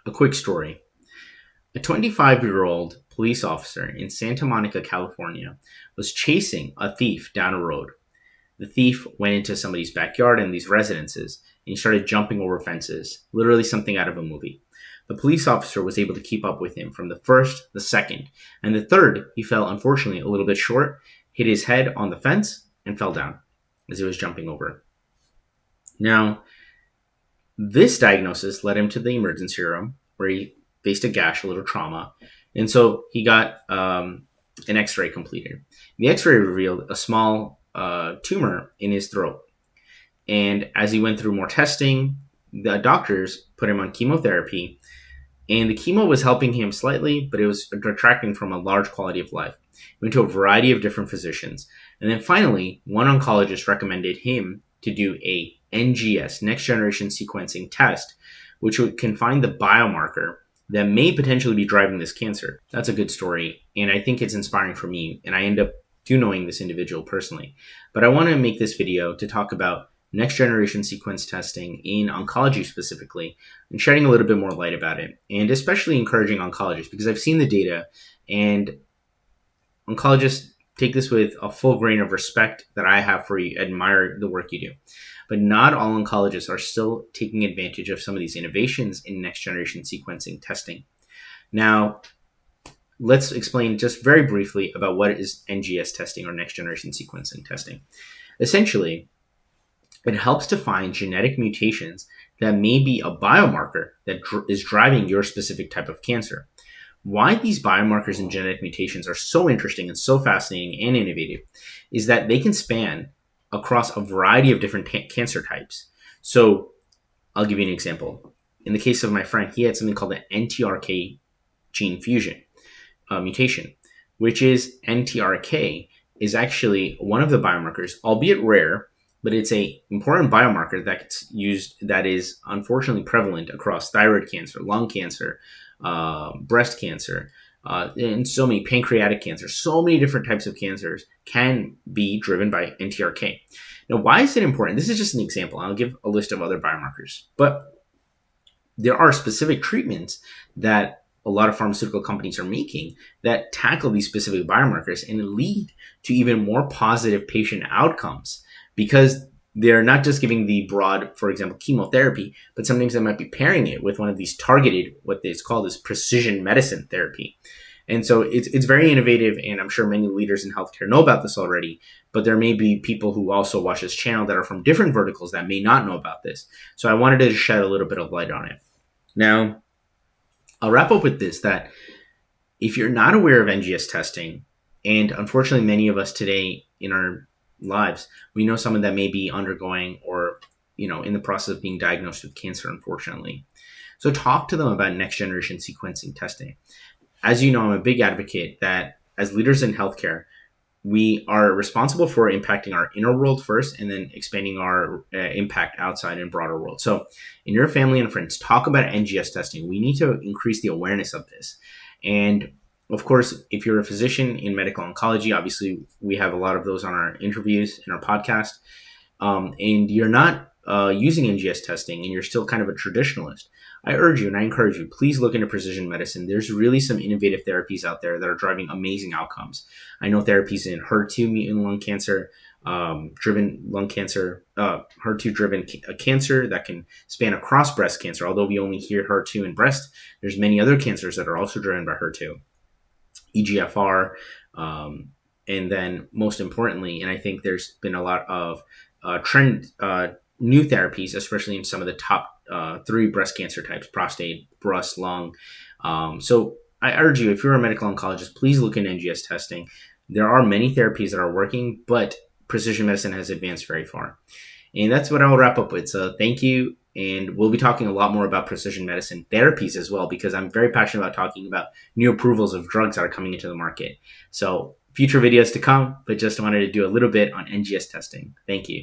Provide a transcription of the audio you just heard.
A quick story. A 25-year-old police officer in Santa Monica, California, was chasing a thief down a road. The thief went into somebody's backyard and these residences, and he started jumping over fences, literally something out of a movie. The police officer was able to keep up with him from the first, the second, and the third, he fell unfortunately a little bit short, hit his head on the fence, and fell down as he was jumping over. Now, this diagnosis led him to the emergency room where he faced a gash, a little trauma. And so he got an x-ray completed. The x-ray revealed a small tumor in his throat. And as he went through more testing, the doctors put him on chemotherapy. And the chemo was helping him slightly, but it was detracting from a large quality of life. He went to a variety of different physicians. And then finally, one oncologist recommended him to do a NGS, next generation sequencing test, which can find the biomarker that may potentially be driving this cancer. That's a good story, and I think it's inspiring for me, and I end up knowing this individual personally. But I want to make this video to talk about next generation sequence testing in oncology specifically, and shedding a little bit more light about it, and especially encouraging oncologists, because I've seen the data, and oncologists take this with a full grain of respect that I have for you, admire the work you do. But not all oncologists are still taking advantage of some of these innovations in next generation sequencing testing. Now, let's explain just very briefly about what is NGS testing, or next generation sequencing testing. Essentially, it helps to find genetic mutations that may be a biomarker that is driving your specific type of cancer. Why these biomarkers and genetic mutations are so interesting and so fascinating and innovative is that they can span across a variety of different cancer types. So I'll give you an example. In the case of my friend, he had something called the NTRK gene fusion mutation, which is NTRK is actually one of the biomarkers, albeit rare, but it's a important biomarker that's used, that is unfortunately prevalent across thyroid cancer, lung cancer, breast cancer, and so many pancreatic cancers. So many different types of cancers can be driven by NTRK. Now, why is it important? This is just an example. I'll give a list of other biomarkers, but there are specific treatments that a lot of pharmaceutical companies are making that tackle these specific biomarkers and lead to even more positive patient outcomes, because they're not just giving the broad, for example, chemotherapy, but sometimes they might be pairing it with one of these targeted, what is called as precision medicine therapy. And so it's very innovative, and I'm sure many leaders in healthcare know about this already, but there may be people who also watch this channel that are from different verticals that may not know about this. So I wanted to shed a little bit of light on it. Now, I'll wrap up with this, that if you're not aware of NGS testing, and unfortunately many of us today in our lives, we know someone that may be undergoing or in the process of being diagnosed with cancer, unfortunately. So talk to them about next generation sequencing testing. As you know, I'm a big advocate that as leaders in healthcare, we are responsible for impacting our inner world first, and then expanding our impact outside and broader world. So in your family and friends, talk about NGS testing. We need to increase the awareness of this. And of course, if you're a physician in medical oncology, obviously we have a lot of those on our interviews in our podcast, and you're not using NGS testing and you're still kind of a traditionalist, I urge you and I encourage you, please look into precision medicine. There's really some innovative therapies out there that are driving amazing outcomes. I know therapies in HER2 mutant lung cancer, HER2-driven cancer that can span across breast cancer. Although we only hear HER2 in breast, there's many other cancers that are also driven by HER2. EGFR, and then most importantly, and I think there's been a lot of new therapies, especially in some of the top 3 breast cancer types: prostate, breast, lung. So I urge you, if you're a medical oncologist, please look into NGS testing. There are many therapies that are working, but precision medicine has advanced very far. And that's what I'll wrap up with. So thank you. And we'll be talking a lot more about precision medicine therapies as well, because I'm very passionate about talking about new approvals of drugs that are coming into the market. So future videos to come, but just wanted to do a little bit on NGS testing. Thank you.